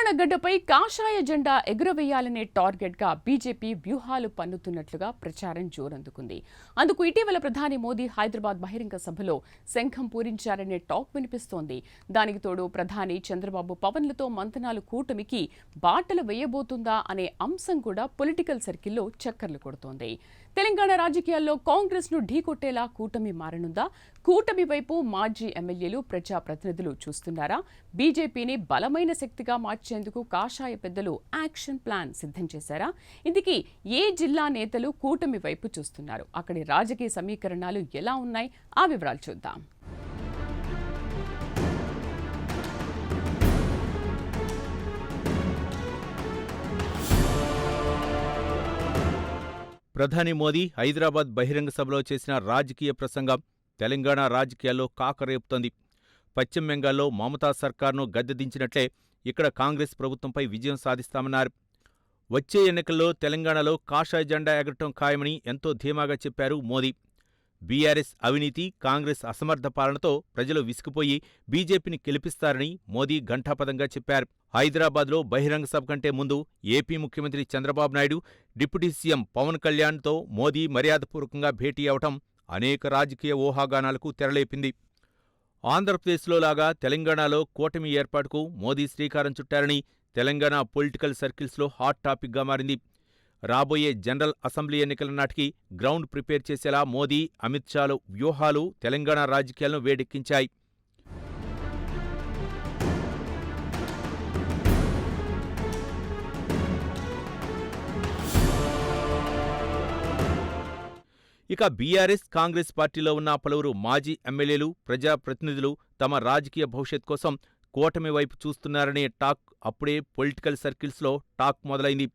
తెలంగాణ గడ్డపై కాషాయ జెండా ఎగురవేయాలనే టార్గెట్గా బీజేపీ వ్యూహాలు పన్నుతున్నట్లుగా ప్రచారం జోరందుకుంది. అందుకు ఇటీవల ప్రధాని మోదీ హైదరాబాద్ బహిరంగ సభలో శంఖం పూరించారనే టాక్ వినిపిస్తోంది. దానికి తోడు ప్రధాని చంద్రబాబు పవన్లతో మంతనాలు కూటమికి బాటలు వేయబోతుందా అనే అంశం కూడా పొలిటికల్ సర్కిల్లో చక్కర్లు కొడుతోంది. తెలంగాణ రాజకీయాల్లో కాంగ్రెస్ ను ఢీకొట్టేలా కూటమి మారనుందా? కూటమి వైపు మాజీ ఎమ్మెల్యేలు, ప్రజాప్రతినిధులు చూస్తున్నారా? బీజేపీని బలమైన శక్తిగా మార్చేందుకు కాషాయ పెద్దలు యాక్షన్ ప్లాన్ సిద్ధం చేశారా? ఇందుకీ ఏ జిల్లా నేతలు కూటమి వైపు చూస్తున్నారు? అక్కడి రాజకీయ సమీకరణాలు ఎలా ఉన్నాయి? ఆ వివరాలు చూద్దాం. ప్రధాని మోదీ హైదరాబాద్ బహిరంగ సభలో చేసిన రాజకీయ ప్రసంగం తెలంగాణ రాజకీయాల్లో కాకరేపుతోంది. పశ్చిమ బెంగాల్లో మమతా సర్కార్ను గద్దెదించినట్లే ఇక్కడ కాంగ్రెస్ ప్రభుత్వంపై విజయం సాధిస్తామన్నారు. వచ్చే ఎన్నికల్లో తెలంగాణలో కాషాయ జెండా ఎగరటం ఖాయమని ఎంతో ధీమాగా చెప్పారు మోదీ. బీఆర్ఎస్ అవినీతి, కాంగ్రెస్ అసమర్థ పాలనతో ప్రజలు విసిగిపోయి బీజేపీని గెలిపిస్తారని మోదీ ఘంటాపథంగా చెప్పారు. హైదరాబాద్లో బహిరంగ సభ కంటే ముందు ఏపీ ముఖ్యమంత్రి చంద్రబాబు నాయుడు, డిప్యూటీ సీఎం పవన్ కళ్యాణ్తో మోదీ మర్యాదపూర్వకంగా భేటీ అవటం అనేక రాజకీయ ఊహాగానాలకు తెరలేపింది. ఆంధ్రప్రదేశ్లో లాగా తెలంగాణలో కూటమి ఏర్పాటుకు మోదీ శ్రీకారం చుట్టారని తెలంగాణ పొలిటికల్ సర్కిల్స్లో హాట్ టాపిక్గా మారింది. రాబోయే జనరల్ అసెంబ్లీ ఎన్నికల నాటికి గ్రౌండ్ ప్రిపేర్ చేసేలా మోదీ, అమిత్ షాలు వ్యూహాలు తెలంగాణ రాజకీయాలను వేడెక్కించాయి. ఇక బీఆర్ఎస్, కాంగ్రెస్ పార్టీలో ఉన్న పలువురు మాజీ ఎమ్మెల్యేలు, ప్రజాప్రతినిధులు తమ రాజకీయ భవిష్యత్ కోసం కూటమి వైపు చూస్తున్నారనే టాక్ అప్పుడే పొలిటికల్ సర్కిల్స్లో టాక్ మొదలైంది.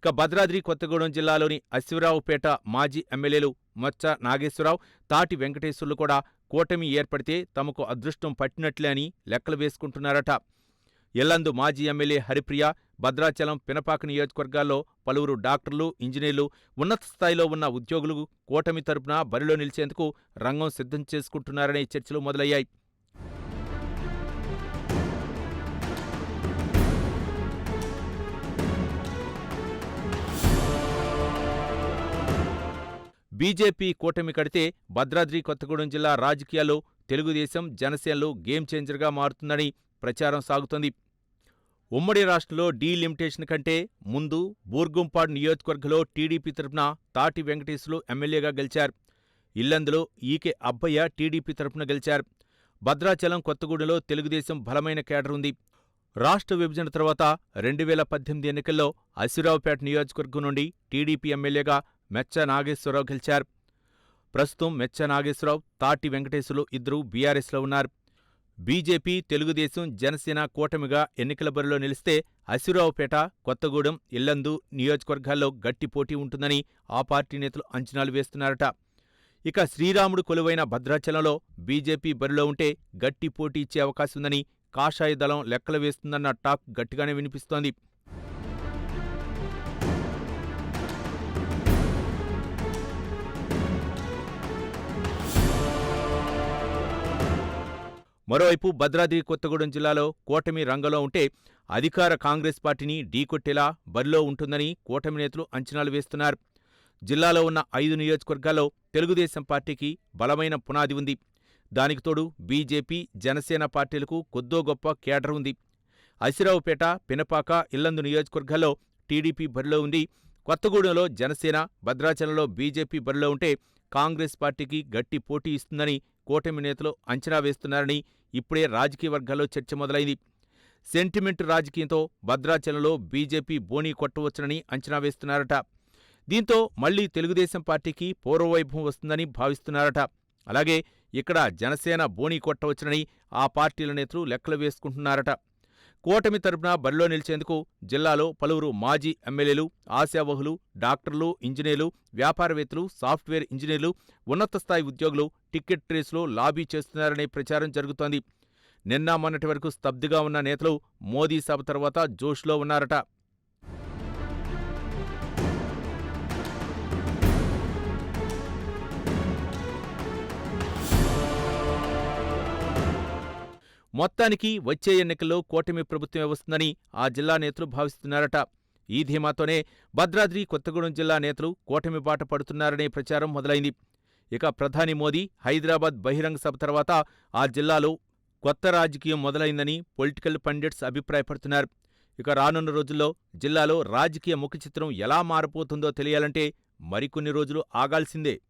ఇక భద్రాద్రి కొత్తగూడెం జిల్లాలోని అశ్విరావుపేట మాజీ ఎమ్మెల్యేలు మచ్చ నాగేశ్వరరావు, తాటి వెంకటేశ్వర్లు కూడా కూటమి ఏర్పడితే తమకు అదృష్టం పట్టినట్లే అని లెక్కలు వేసుకుంటున్నారట. ఎల్లందు మాజీ ఎమ్మెల్యే హరిప్రియ, భద్రాచలం, పినపాక నియోజకవర్గాల్లో పలువురు డాక్టర్లు, ఇంజనీర్లు, ఉన్నత స్థాయిలో ఉన్న ఉద్యోగులు కూటమి తరపున బరిలో నిలిచేందుకు రంగం సిద్ధం చేసుకుంటున్నారనే చర్చలు మొదలయ్యాయి. బీజేపీ కూటమి కడితే భద్రాద్రి కొత్తగూడెం జిల్లా రాజకీయాల్లో తెలుగుదేశం, జనసేనలు గేమ్ చేంజర్గా మారుతుందని ప్రచారం సాగుతోంది. ఉమ్మడి రాష్ట్రంలో డీలిమిటేషన్ కంటే ముందు బూర్గుంపాడు నియోజకవర్గంలో టీడీపీ తరపున తాటి వెంకటేశ్వర్లు ఎమ్మెల్యేగా గెలిచారు. ఇల్లందులో ఈకే అబ్బయ్య టీడీపీ తరపున గెలిచారు. భద్రాచలం, కొత్తగూడెంలో తెలుగుదేశం బలమైన కేడర్ ఉంది. రాష్ట్ర విభజన తర్వాత 2018 ఎన్నికల్లో అశ్విరావుపేట నియోజకవర్గం నుండి టీడీపీ ఎమ్మెల్యేగా మెచ్చ నాగేశ్వరరావు గెలిచారు. ప్రస్తుతం మెచ్చ నాగేశ్వరరావు, తాటి వెంకటేశ్వర్లు ఇద్దరూ బీఆర్ఎస్లో ఉన్నారు. బీజేపీ, తెలుగుదేశం, జనసేన కూటమిగా ఎన్నికల బరిలో నిలిస్తే అశ్విరావుపేట, కొత్తగూడెం, ఇల్లందు నియోజకవర్గాల్లో గట్టి పోటీ ఉంటుందని ఆ పార్టీ నేతలు అంచనాలు వేస్తున్నారట. ఇక శ్రీరాముడు కొలువైన భద్రాచలంలో బీజేపీ బరిలో ఉంటే గట్టి పోటీ ఇచ్చే అవకాశం ఉందని కాషాయ దళం లెక్కలు వేస్తుందన్న టాక్ గట్టిగానే వినిపిస్తోంది. మరోవైపు భద్రాద్రి కొత్తగూడెం జిల్లాలో కూటమి రంగంలో ఉంటే అధికార కాంగ్రెస్ పార్టీని ఢీకొట్టేలా బరిలో ఉంటుందని కూటమి నేతలు అంచనాలు వేస్తున్నారు. జిల్లాలో ఉన్న 5 నియోజకవర్గాల్లో తెలుగుదేశం పార్టీకి బలమైన పునాది ఉంది. దానికి తోడు బీజేపీ, జనసేన పార్టీలకు కొద్దో గొప్ప కేడర్ ఉంది. అశ్విరావుపేట, పినపాక, ఇల్లందు నియోజకవర్గాల్లో టీడీపీ బరిలో ఉంది. కొత్తగూడెంలో జనసేన, భద్రాచలంలో బీజేపీ బరిలో ఉంటే కాంగ్రెస్ పార్టీకి గట్టి పోటీ ఇస్తుందని కూటమి నేతలు అంచనా వేస్తున్నారని ఇప్పుడే రాజకీయ వర్గాల్లో చర్చ మొదలైంది. సెంటిమెంట్ రాజకీయంతో భద్రాచలంలో బీజేపీ బోనీ కొట్టవచ్చునని అంచనా వేస్తున్నారట. దీంతో మళ్లీ తెలుగుదేశం పార్టీకి పూర్వవైభవం వస్తుందని భావిస్తున్నారట. అలాగే ఇక్కడ జనసేన బోనీ కొట్టవచ్చునని ఆ పార్టీల నేతలు లెక్కలు వేసుకుంటున్నారట. కూటమి తరపున బరిలో నిలిచేందుకు జిల్లాలో పలువురు మాజీ ఎమ్మెల్యేలు, ఆశావహులు, డాక్టర్లు, ఇంజనీర్లు, వ్యాపారవేత్తలు, సాఫ్ట్వేర్ ఇంజనీర్లు, ఉన్నత స్థాయి ఉద్యోగులు టిక్కెట్ రేసులో లాబీ చేస్తున్నారనే ప్రచారం జరుగుతోంది. నిన్న మొన్నటి వరకు స్తబ్దుగా ఉన్న నేతలు మోదీ సభ తర్వాత జోష్లో ఉన్నారట. మొత్తానికి వచ్చే ఎన్నికల్లో కూటమి ప్రభుత్వమే వస్తుందని ఆ జిల్లా నేతలు భావిస్తున్నారట. ఈ ధీమాతోనే భద్రాద్రి కొత్తగూడెం జిల్లా నేతలు కూటమి బాట పడుతున్నారనే ప్రచారం మొదలైంది. ఇక ప్రధాని మోదీ హైదరాబాద్ బహిరంగ సభ తర్వాత ఆ జిల్లాలో కొత్త రాజకీయం మొదలైందని పొలిటికల్ పండిట్స్ అభిప్రాయపడుతున్నారు. ఇక రానున్న రోజుల్లో జిల్లాలో రాజకీయ ముఖచిత్రం ఎలా మారబోతుందో తెలియాలంటే మరికొన్ని రోజులు ఆగాల్సిందే.